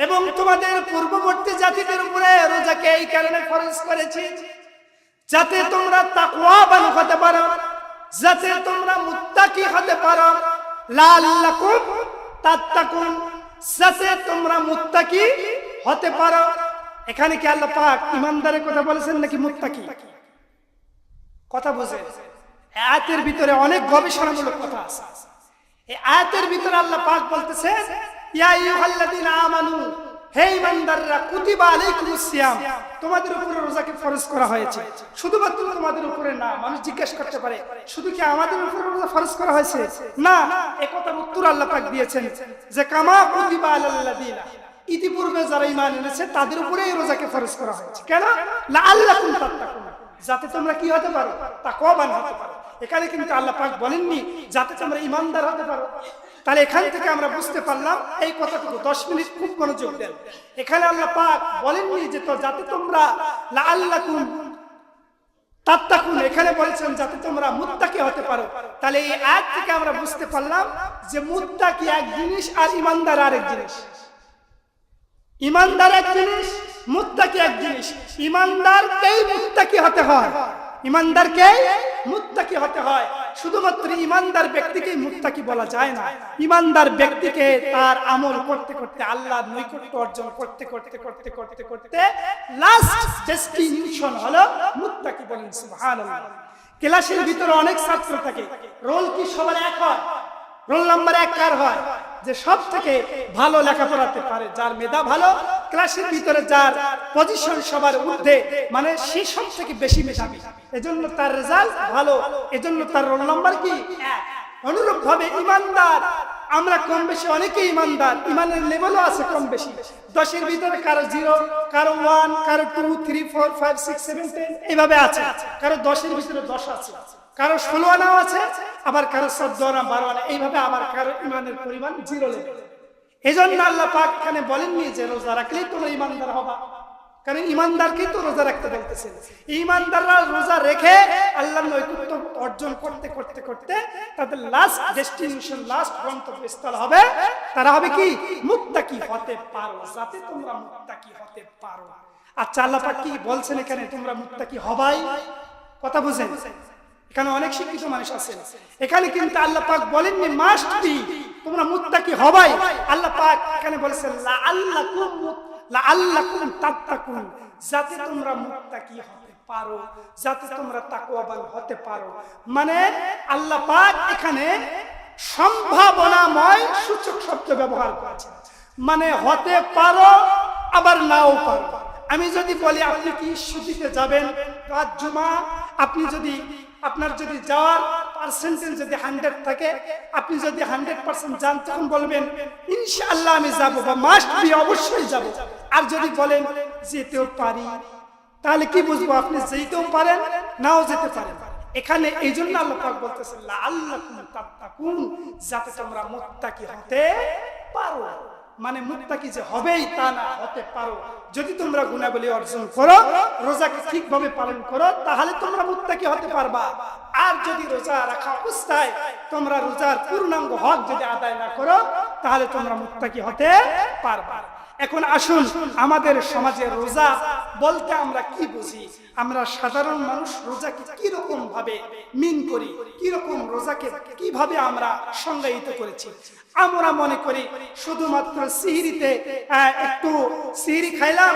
এবং তোমাদের পূর্ববর্তী জাতিদের উপরে রোজাকে এই কারণে ফরজ করেছি যাতে তোমরা তাকওয়াবান হতে পারো, যাতে তোমরা মুত্তাকি হতে পারো। লাআল্লাকুম তাত্তাকুন, যাতে তোমরা মুত্তাকি হতে পারো। এখানে কি আল্লাহ পাক ঈমানদারের কথা বলেছেন নাকি মুত্তাকি? কথা বুঝে আয়াতের ভিতরে অনেক গবেষণামূলক কথা আছে। এই আয়াতের ভিতরে আল্লাহ পাক বলতেছেন, ইয়া আইয়ুহাল্লাযীনা আমানু, হে ঈমানদাররা, কুতিবা আলাইকুমুস সিয়াম, তোমাদের উপরে রোজাকে ফরজ করা হয়েছে। শুধুমাত্র তোমাদের উপরে না। মানুষ জিজ্ঞেস করতে পারে, শুধু কি আমাদের উপরে রোজা ফরজ করা হয়েছে? না, এই কথার উত্তর আল্লাহ পাক দিয়েছেন যে কামা কুতিবা আলাল্লাযীনা, ইতিপূর্বে যারা ঈমান এনেছে তাদের উপরে এই রোজাকে ফরজ করা হয়েছে। কেন? লাআল্লাকুম তাত্তাকুন, যাতে তোমরা কি হতে পারো? তাকওয়াবান হতে পারো। এখানে কিন্তু আল্লাহ পাক বলেননি যাতে তোমরা ঈমানদার হতে পারো। তাহলে এখান থেকে আমরা বুঝতে পারলাম এই কথাটুকু। 10 মিনিট খুব মনোযোগ দেন। এখানে আল্লাহ পাক বলেননি যে তো যাতে তোমরা লাআল্লাকুম তাত্তাকুন, এখানে বলেছেন যাতে তোমরা মুত্তাকি হতে পারো। তাহলে এই আয়াত থেকে আমরা বুঝতে পারলাম যে মুত্তাকি এক জিনিস আর ঈমানদার আরেক জিনিস। ঈমানদার এক জিনিস, মুত্তাকি এক জিনিস। ঈমানদারকেই মুত্তাকি হতে হয়, ইমানদারকে মুত্তাকি হতে হয়। শুধুমাত্র ইমানদার ব্যক্তিকে মুত্তাকি বলা যায় না, ইমানদার ব্যক্তিকে তার আমল করতে করতে আল্লাহর নৈকট্য অর্জন করতে করতে করতে করতে করতে লাস্ট ডেস্টিনেশন হলো মুত্তাকি। বলেন সুবহানাল্লাহ। ক্লাসের ভিতরে অনেক ছাত্র থাকে, রোল কি সবার এক হয়? রোল নাম্বার 1 কার হয়? যে সব থেকে ভালো লেখাপড়াতে পারে, যার মেধা ভালো, ক্লাসের ভিতরে যার পজিশন সবার ঊর্ধ্বে, মানে সে সব থেকে বেশি মেধাবী, এজন্য তার রেজাল্ট ভালো, এজন্য তার রোল নাম্বার কি 1। অনুরূপ ভাবে ইমানদার, আমরা কম বেশি অনেকেই ইমানদার, ইমানের লেভেলও আছে কম বেশি। 10-এর ভিতরে কারো 0, কারো 1, কারো 2, 3, 4, 5, 6, 7, 10 এইভাবে আছে। কারো 10-এর ভিতরে 10 আছে, কারো 16 আনাও আছে, আবার কারো 14 আনা, 12 আনা, এইভাবে আবার কারো ইমানের পরিমাণ 0 লেভেল। এজন্য আল্লাহ পাক এখানে বলেননি যে রোজা রাখলেই তোমরা ইমানদার হবা, কারণ ইমানদারকেই তো রোজা রাখতে বলতেছেন। ইমানদাররা রোজা রেখে আল্লাহর নৈকট্য অর্জন করতে করতে করতে তাদের লাস্ট ডেস্টিনেশন, লাস্ট গন্তব্যস্থল হবে, তারা হবে কি? মুত্তাকি হতে পারো, যাতে তোমরা মুত্তাকি হতে পারো। আচ্ছা, আল্লাহ পাক কি বলছেন এখানে? তোমরা মুত্তাকি হবাই। কথা বুঝেন? এখানে অনেক শিক্ষিত মানুষ আছেন, এখানে কিন্তু আল্লাহ পাক বলেননি মাস্ট বি তোমরা মুত্তাকি হবাই। আল্লাহ পাক এখানে বলেছেন লাআল্লাকুম তাত্তাকুন, যাতে তোমরা মুত্তাকি হতে পারো, যাতে তোমরা তাকওয়াবান হতে পারো। মানে আল্লাহ পাক এখানে সম্ভাবনাময় সূচক শব্দ ব্যবহার করেছেন, মানে হতে পারো আবার নাও পারো। আমি যদি বলি আপনি কি ছুটিতে যাবেন, রাত জুমা, আপনি যদি আপনার যদি যাওয়ার পার্সেন্টেজ যদি 100 থাকে, আপনি যদি 100% যান, তখন বলবেন ইনশাআল্লাহ আমি যাব, বা মাস্ট বি অবশ্যই যাব। আর যদি বলেন যেতেও পারি, তাহলে কি বুঝবো? আপনি যেতেও পারেন, নাও যেতে পারেন। এখানে এই জন্য আল্লাহ পাক বলতেছেন লাআল্লাকুম তাত্তাকুন, যাতে তোমরা মুত্তাকি হতে পারো। মানে মুত্তাকি যে হবেই তা না, হতে পারো। যদি তোমরা গুণাবলী অর্জন করো, রোজাকে ঠিকভাবে পালন করো, তাহলে তোমরা মুত্তাকি হতে পারবা। আর যদি রোজা রাখা অবস্থায় তোমরা রোজার পূর্ণাঙ্গ হক যদি আদায় না করো, তাহলে তোমরা মুত্তাকি হতে পারবা। এখন আসুন, আমাদের সমাজে রোজা বলতে আমরা কি বুঝি? আমরা সাধারণ মানুষ রোজাকে কি রকম ভাবে মিন করি, কি রকম রোজাকে কিভাবে আমরা সংজ্ঞায়িত করেছি? আমরা মনে করি শুধুমাত্র সিহরিতে একটু সিহরি খাইলাম,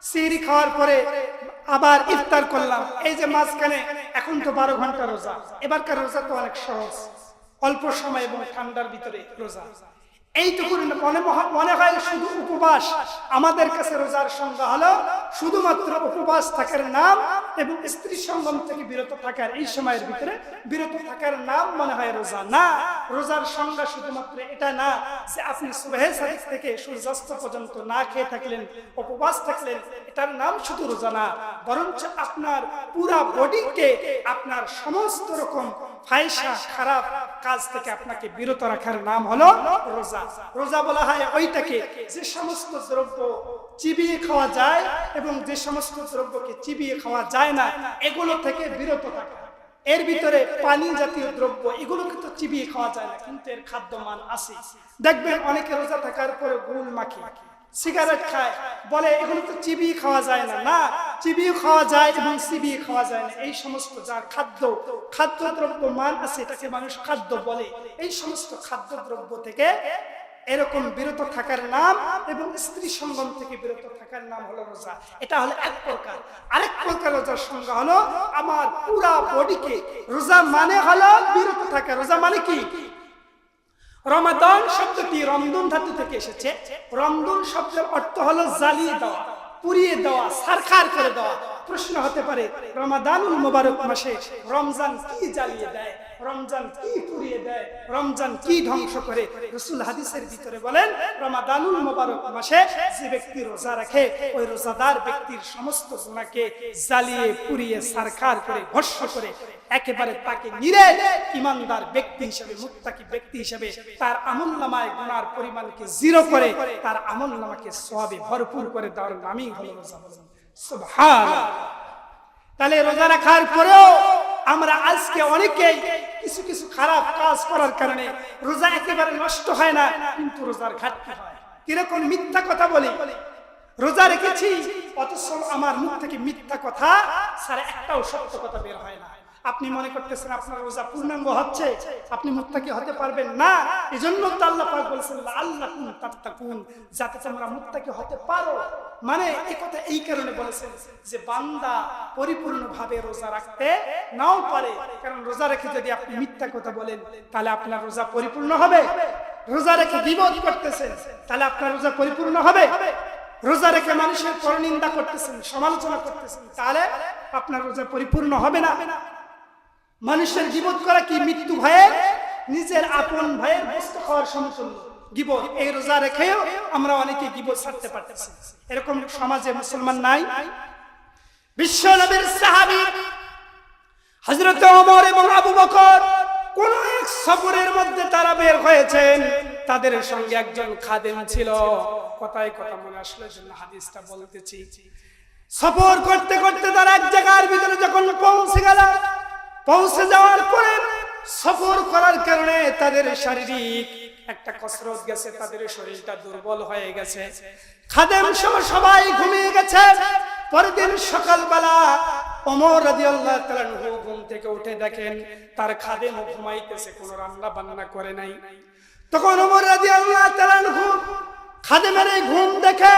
সিহরি খাওয়ার পরে আবার ইফতার করলাম, এই যে মাঝখানে, এখন তো 12 ঘন্টা রোজা। এবারকার রোজা তো অনেক সহজ, অল্প সময় এবং ঠান্ডার ভিতরে রোজা। এইটুকু মনে হয় শুধু উপবাস। আমাদের কাছে রোজার সংজ্ঞা হলো শুধুমাত্র উপবাস থাকার নাম এবং স্ত্রী সঙ্গম থেকে বিরত থাকার, এই সময়ের ভিতরে বিরত থাকার নাম মনে হয় রোজা। না, রোজার সংজ্ঞা শুধুমাত্র এটা না যে আপনি সুবহে সাদিক থেকে সূর্যাস্ত পর্যন্ত না খেয়ে থাকলেন, উপবাস থাকলেন, এটার নাম শুধু রোজা না, বরঞ্চ আপনার পুরা বডিকে আপনার সমস্ত রকম ফায়সা, খারাপ কাজ থেকে আপনাকে বিরত রাখার নাম হলো রোজা। রোজা বলা হয় ওইটাকে যে সমস্ত দ্রব্য চিবিয়ে খাওয়া যায় এবং যে সমস্ত দ্রব্যকে চিবিয়ে খাওয়া যায় না, এগুলো থেকে বিরত থাকা। এর ভিতরে পানি জাতীয় দ্রব্য, এগুলো কিন্তু চিবিয়ে খাওয়া যায় না, কিন্তু এর খাদ্যমান আছে। দেখবেন অনেকে রোজা থাকার পরে গুল মাখে, সিগারেট খায়, বলে এগুলো তো চিবিয়ে খাওয়া যায় না। না, চিবিয়ে খাওয়া যায় এবং চিবিয়ে খাওয়া যায় না। এই সমস্ত যার খাদ্যদ্রব্য মান আছে, এটাকে মানুষ খাদ্য বলে। এই সমস্ত খাদ্যদ্রব্য থেকে এরকম বিরত থাকার নাম এবং স্ত্রী সঙ্গম থেকে বিরত থাকার নাম হলো রোজা। এটা হলো এক প্রকার। আরেক প্রকার রোজার সংজ্ঞা হলো আমার পুরা বডিকে, রোজা মানে হলো বিরত থাকা। রোজা মানে কি? রমাদান শব্দটি রমদুন ধাতু থেকে এসেছে। রমদুন শব্দের অর্থ হলো জ্বালিয়ে দেওয়া, পুড়িয়ে দেওয়া, সারখার করে দেওয়া। প্রশ্ন হতে পারে, রমাদানুল মুবারক মাসে রমজান কি জ্বালিয়ে দেয়, রমজান কি পুড়িয়ে দেয়, রমজান কি ধ্বংস করে? রাসূল হাদিসের ভিতরে বলেন, রমাদানুল মুবারক মাসে যে ব্যক্তি রোজা রাখে, ওই রোজাদার ব্যক্তির সমস্ত গুনাহকে জ্বালিয়ে পুড়িয়ে সারখার করে ভস্ম করে একেবারে তাকে নিরেট ইমানদার ব্যক্তি হিসেবে, মুত্তাকি ব্যক্তি হিসেবে তার আমলনামায় গুনার পরিমাণকে 0 করে তার আমলনামাকে সওয়াবে ভরপুর করে দেওয়ার নামই হলো রোজা। সুবহানাল্লাহ। তাহলে রোজা রাখার পরেও আমরা আজকে অনেকেই কিছু কিছু খারাপ কাজ করার কারণে রোজা একেবারে নষ্ট হয় না, কিন্তু রোজার ঘাটতি হয়। কিরকম? মিথ্যা কথা বলি, রোজা রেখেছি অথচ আমার মুখ থেকে মিথ্যা কথা স্যার একটাও সত্য কথা বের হয় না। আপনি মনে করতেছেন আপনার রোজা পূর্ণাঙ্গ হচ্ছে, আপনি মুত্তাকি হতে পারবেন না। এজন্য তো আল্লাহ পাক বলেছেন লাআল্লাকুম তাত্তাকুন, যাতে তোমরা মুত্তাকি হতে পারো। মানে এই কথা এই কারণে বলেছেন যে বান্দা পরিপূর্ণভাবে রোজা রাখতে নাও পারে, কারণ রোজা রেখে যদি আপনি মিথ্যা কথা বলেন তাহলে আপনার রোজা পরিপূর্ণ হবে। রোজা রেখে গীবত করতেছেন তাহলে আপনার রোজা পরিপূর্ণ হবে। রোজা রেখে মানুষের পরনিন্দা করতেছেন, সমালোচনা করতেছেন, তাহলে আপনার রোজা পরিপূর্ণ হবে না। মানুষের গীবত করা কি মৃত্যু ভয়ে নিজের আপন ভাইয়ের গোশত খাওয়ার সমতুল্য গীবত। এই রোজা রেখেও আমরা অনেকে গীবত ছাড়তে পারতেছি। এরকম সমাজে মুসলমান নাই। বিশ্ব নবীর সাহাবী হযরত ওমর এবং আবু বকর কোন এক সফরের মধ্যে তারা বের হয়েছেন, তাদের সঙ্গে একজন খাদেম ছিল। কথায় কথা মনে আসলো জন্য হাদিসটা বলতেছি। সফর করতে করতে তারা এক জায়গার ভিতরে যখন পৌঁছে গেল, পৌঁছে যাওয়ার পরে সফর করার কারণে তাদের শারীরিক একটা কসরত গেছে, তাদের শরীরটা দুর্বল হয়ে গেছে। খাদেম সহ সবাই ঘুমিয়ে গেছে। পরের দিন সকালবেলা ওমর রাদিয়াল্লাহু তাআলা ঘুম থেকে উঠে দেখেন তার খাদেম ঘুমাইতেছে, কোনো রান্না বান্না করে নাই। তখন ওমর রাদিয়াল্লাহু তাআলা খাদেমের এই ঘুম দেখে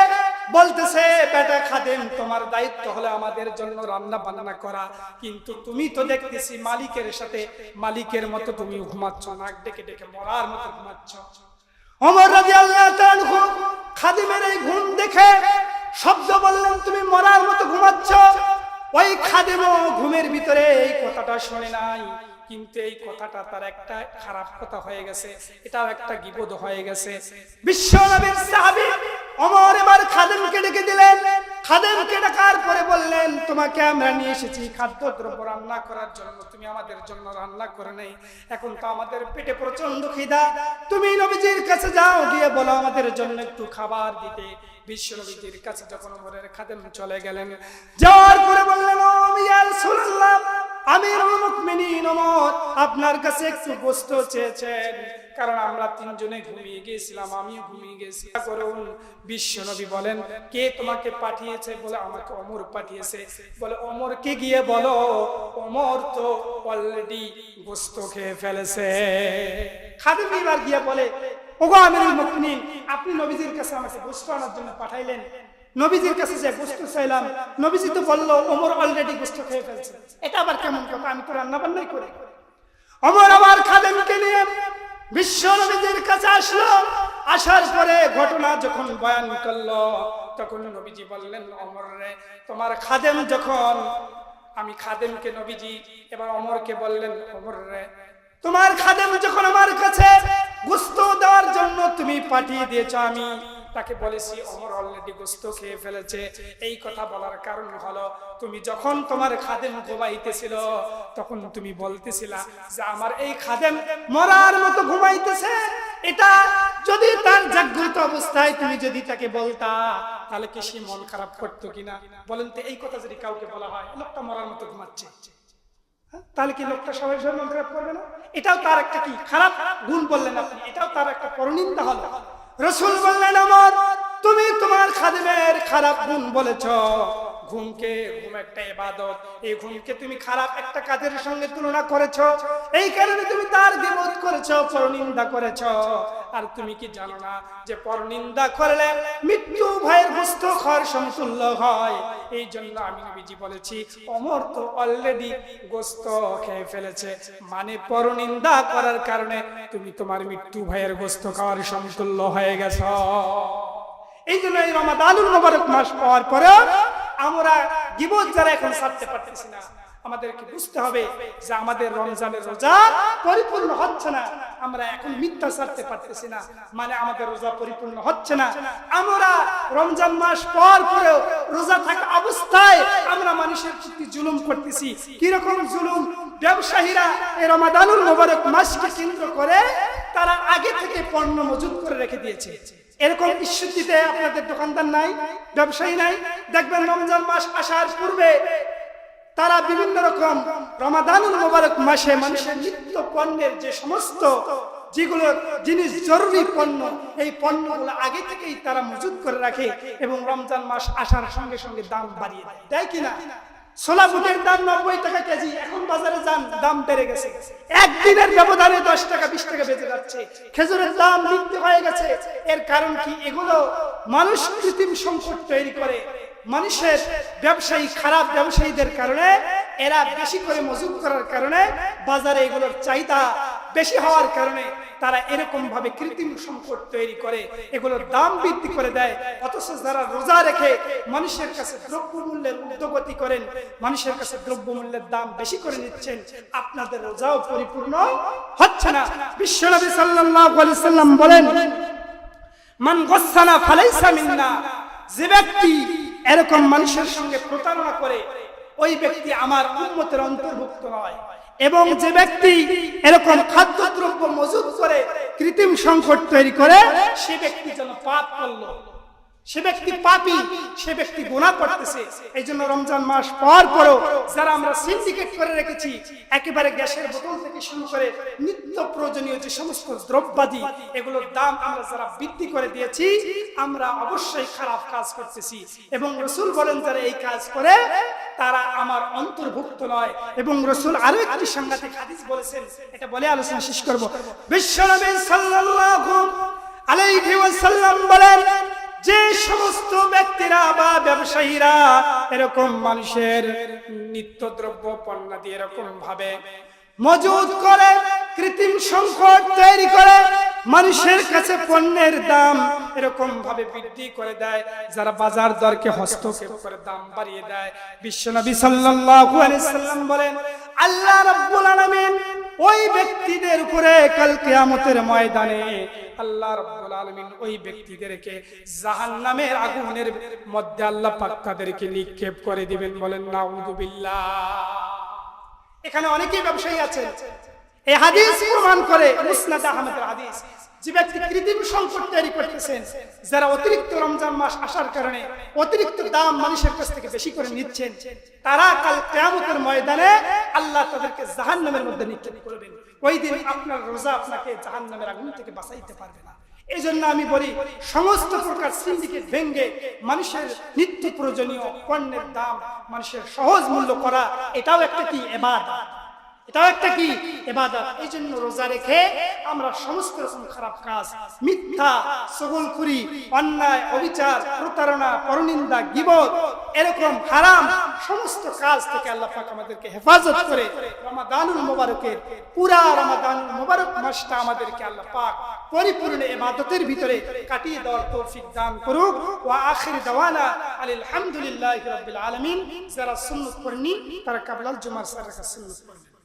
বলতেছে, বেটা খাদেম, তোমার দায়িত্ব হলো আমাদের জন্য রান্না বান্না করা, কিন্তু তুমি তো দেখতেছি মালিকের সাথে মালিকের মতো তুমি ঘুমাচ্ছ, নাক ডেকে ডেকে মরার মতো ঘুমাচ্ছ। ওমর রাদিয়াল্লাহু তাআলা খাদেমের এই ঘুম দেখে শব্দ বললেন, তুমি মরার মতো ঘুমাচ্ছ। ওই খাদেমও ঘুমের ভিতরে এই কথাটা শুনে নাই, কিন্তু এই কথাটা তার একটা খারাপ কথা হয়ে গেছে, এটাও একটা গীবত হয়ে গেছে। বিশ্ব নবীর সাহাবী ওমর এবার খাদেমকে ডেকে দিলেন। খাদেমকে ডাকার পরে বললেন, তোমাকে আমরা নিয়ে এসেছি খাদ্যদ্রব্য রান্না করার জন্য, তুমি আমাদের জন্য রান্না করে নাই। এখন তো আমাদের পেটে প্রচন্ড খিদা, তুমি নবীজির কাছে যাও, গিয়ে বলো আমাদের জন্য একটু খাবার দিতে। বিশ্ব নবীজির কাছে যখন ওমরের খাদেম চলে গেলেন, যাওয়ার পরে বললেন, ও ইয়া রাসূলুল্লাহ, আমিরুল মুমিনিন ওমর আপনার কাছে একটু গোশত চেয়েছেন, কারণ আমরা তিনজনে ঘুমিয়ে গিয়েছিলাম, আমিও ঘুমিয়ে গেছি। করুন। বিশ্ব নবী বলেন, কে তোমাকে পাঠিয়েছে? বলে আমাকে ওমর পাঠিয়েছে। বলে ওমরকে গিয়ে বলো, ওমর তো অলরেডি গোশত খেয়ে ফেলেছে। খাদেম এবার গিয়ে বলে, ওগো আমিরুল মুমিনিন, আপনি নবীজির কাছে আমাকে গোশত আনার জন্য পাঠাইলেন, নবীজির কাছে যে গোশত চাইলাম, নবীজি তো বললো ওমর অলরেডি গোশত খেয়ে ফেলছে। এটা আবার কেমন কথা? আমি তো রান্না বান্নাই করি। ওমর আবার খাদেমকে নিয়ে বিশ্ব নবীজির কাছে আসলো। আসার পরে ঘটনা যখন বয়ান করলো, তখন নবীজি বললেন, ওমর রে, তোমার খাদেম যখন, আমি খাদেমকে নবীজি এবার ওমরকে বললেন, ওমর রে, তোমার খাদেম যখন আমার কাছে গোশত দেওয়ার জন্য তুমি পাঠিয়ে দিয়েছো, আমি তাকে বলেছি ওমর অলরেডি গোশত খেয়ে ফেলেছে। এই কথা বলার কারণ হলো, তুমি যখন তোমার খাদেম ঘুমাইতেছিল তখন তুমি বলতেছিলা যে আমার এই খাদেম মরার মতো ঘুমাইতেছে। এটা যদি তার জাগ্রত অবস্থায় তুমি যদি তাকে বলতা, তাহলে কি সে মন খারাপ করতো কিনা? বলেন তো, এই কথা যদি কাউকে বলা হয়, লোকটা মরার মতো ঘুমাচ্ছে, তাহলে কি লোকটা সবাই মন খারাপ করবে না? এটাও তার একটা কি খারাপ গুণ বললেন আপনি, এটাও তার একটা পরনিন্দা হলো। রাসূল বললেন, ওমর তুমি তোমার খাদেমের খারাপ গুণ বলেছো। ঘুম একটা ইবাদত, এই ঘুমকে তুমি খারাপ একটা কাজের সঙ্গে তুলনা করেছো, এই কারণে তুমি তার গীবত করেছো, পরনিন্দা করেছো। আর তুমি কি জানো না যে পরনিন্দা করলে মৃত্যু ভয়ের গোশত খাওয়ার সমতুল্য হয়? এই জন্য আমি নবীজি বলেছি ওমর তো অলরেডি গোশত খেয়ে ফেলেছে, মানে পরনিন্দা করার কারণে তুমি তোমার মৃত্যু ভয়ের গোশত খাওয়ার সমতুল্য হয়ে গেছো। এই জন্য এই রমাদানুল মুবারক মাস পাওয়ার পরে আমরা গীবত যারা এখন ছাড়তে পারতেছি না, আমাদেরকে বুঝতে হবে যে আমাদের রমজানের রোজা পরিপূর্ণ হচ্ছে না। আমরা এখন মিথ্যা ছাড়তে পারতেছি না, মানে আমাদের রোজা পরিপূর্ণ হচ্ছে না। আমরা রমজান মাস পর পরেও রোজা থাকা অবস্থায় আমরা মানুষের প্রতি জুলুম করতেছি। কিরকম জুলুম? ব্যবসায়ীরা এই রমাদানুল মুবারক মাসকে কেন্দ্র করে তারা আগে থেকে পণ্য মজুত করে রেখে দিয়েছে। এরকম ইস্যুতে আপনাদের দোকানদার নাই, ব্যবসায়ী নাই? দেখবেন রমজান মাস আসার পূর্বে তারা বিভিন্ন রকম রমাদানুল মুবারক মাসে মানুষের নিত্য পণ্যের যে সমস্ত যেগুলো জিনিস জরুরি পণ্য, এই পণ্যগুলো আগে থেকেই তারা মজুত করে রাখে এবং রমজান মাস আসার সঙ্গে সঙ্গে দাম বাড়িয়ে দেয় কিনা? ছোলা বুটের দাম 90 টাকা কেজি, এখন বাজারে যান দাম বেড়ে গেছে, একদিনের ব্যবধানে 10 টাকা 20 টাকা বেড়ে যাচ্ছে। খেজুরের দাম বৃদ্ধি হয়ে গেছে। এর কারণ কি? এগুলো মানুষ কৃত্রিম সংকট তৈরি করে, মানুষের ব্যবসায়ী, খারাপ ব্যবসায়ীদের কারণে, এরা বেশি করে মজুত করার কারণে, বাজারে এগুলোর চাহিদা বেশি হওয়ার কারণে তারা এরকম ভাবে কৃত্রিম সংকট তৈরি করে, এগুলোর দাম বৃদ্ধি করে দেয়। অথচ যারা রোজা রেখে মানুষের কাছে দ্রব্যমূল্যের ঊর্ধ্বগতি করেন, মানুষের কাছে দ্রব্যমূল্যের দাম বেশি করে নিচ্ছেন, আপনাদের রোজাও পরিপূর্ণ হচ্ছে না। বিশ্বনবী সাল্লাল্লাহু আলাইহি ওয়াসাল্লাম বলেন, মান গাসসানা ফালাইসা মিন্না, যে ব্যক্তি এরকম মানুষের সঙ্গে প্রতারণা করে ওই ব্যক্তি আমার উম্মতের অন্তর্ভুক্ত নয়। এবং যে ব্যক্তি এরকম খাদ্যদ্রব্য মজুত করে কৃত্রিম সংকট তৈরি করে, সে ব্যক্তি যেন পাপ করলো, সে ব্যক্তি পাপী, সে ব্যক্তি গুনাহ করতেছে। এই জন্য রমজান মাস পর পরও যারা আমরা সিন্ডিকেট করে রেখেছি, একেবারে গ্যাসের বোতল থেকে শুরু করে নিত্য প্রয়োজনীয় যে সমস্ত দ্রব্যাদি, এগুলোর দাম আমরা যারা বৃদ্ধি করে দিয়েছি, আমরা অবশ্যই খারাপ কাজ করতেছি। এবং রাসূল বলেন, যারা এই কাজ করে তারা আমার অন্তর্ভুক্ত নয়। এবং রাসূল আরো একটি সাংঘাতিক হাদিস বলেছেন, এটা বলে আলোচনা শেষ করব। বিশ্বনবী সাল্লাল্লাহু আলাইহি ওয়াসাল্লাম বলেন, যে সমস্ত ব্যক্তিরা বা ব্যবসায়ীরা এরকম মানুষের নিত্যদ্রব্য পণ্যাদি এরকম ভাবে মজুদ করে, কৃত্রিম সংকট তৈরি করে, মানুষের কাছে পণ্যের দাম এরকম ভাবে বৃদ্ধি করে দেয়, যারা বাজার দরকে হস্তক্ষেপ করে দাম বাড়িয়ে দেয়, বিশ্বনবী সাল্লাল্লাহু আলাইহি ওয়াসাল্লাম বলেন, আল্লাহ রাব্বুল আলামিন ওই ব্যক্তিদের উপরে কাল কিয়ামতের ময়দানে আল্লাহ রাব্বুল আলামিন ওই ব্যক্তিদেরকে জাহান্নামের আগুনের মধ্যে আল্লাহ পাক তাদেরকে নিক্ষেপ করে দিবেন। বলেন নাউযুবিল্লাহ। এখানে অনেকেই ব্যবসায়ী আছেন, এই হাদিস প্রমাণ করে, মুসনাদ আহমদের হাদিস, যে ব্যক্তি কৃত্রিম সংকট তৈরি করতেছেন, যারা অতিরিক্ত রমজান মাস আসার কারণে অতিরিক্ত দাম মানুষের কাছ থেকে বেশি করে নিচ্ছেন, তারা কাল কিয়ামতের ময়দানে আল্লাহ তাদেরকে জাহান্নামের মধ্যে নিক্ষেপ করবেন। ওই দিন আপনার রোজা আপনাকে জাহান্নামের আগুন থেকে বাঁচাইতে পারবে না। এই জন্য আমি বলি, সমস্ত প্রকার সিন্ডিকেট ভেঙে মানুষের নিত্য প্রয়োজনীয় পণ্যের দাম মানুষের সহজ মূল্য করা, এটাও একটা কি ইবাদত, এটাও একটা কি ইবাদত। এই জন্য রোজা রেখে আমরা সমস্ত রকম খারাপ কাজ, মিথ্যা, চগলখুরি, অন্যায়, অবিচার, প্রতারণা, পরনিন্দা, গীবত, এরকম হারাম সমস্ত কাজ থেকে আল্লাহ পাক আমাদেরকে হেফাজত করে রমাদানুল মুবারকের, পুরা রমাদানুল মুবারক মাসটা আমাদেরকে আল্লাহ পাক পরিপূর্ণ ইবাদতের ভিতরে কাটিয়ে দেওয়ার তৌফিক দান করুক। ওয়া আখির দাওয়ানা আলহামদুলিল্লাহি রাব্বিল আলামিন। যারা সুন্নাত পড়েননি তারা কাবলাল জুমার সারা সুন্নাত পড়বেন।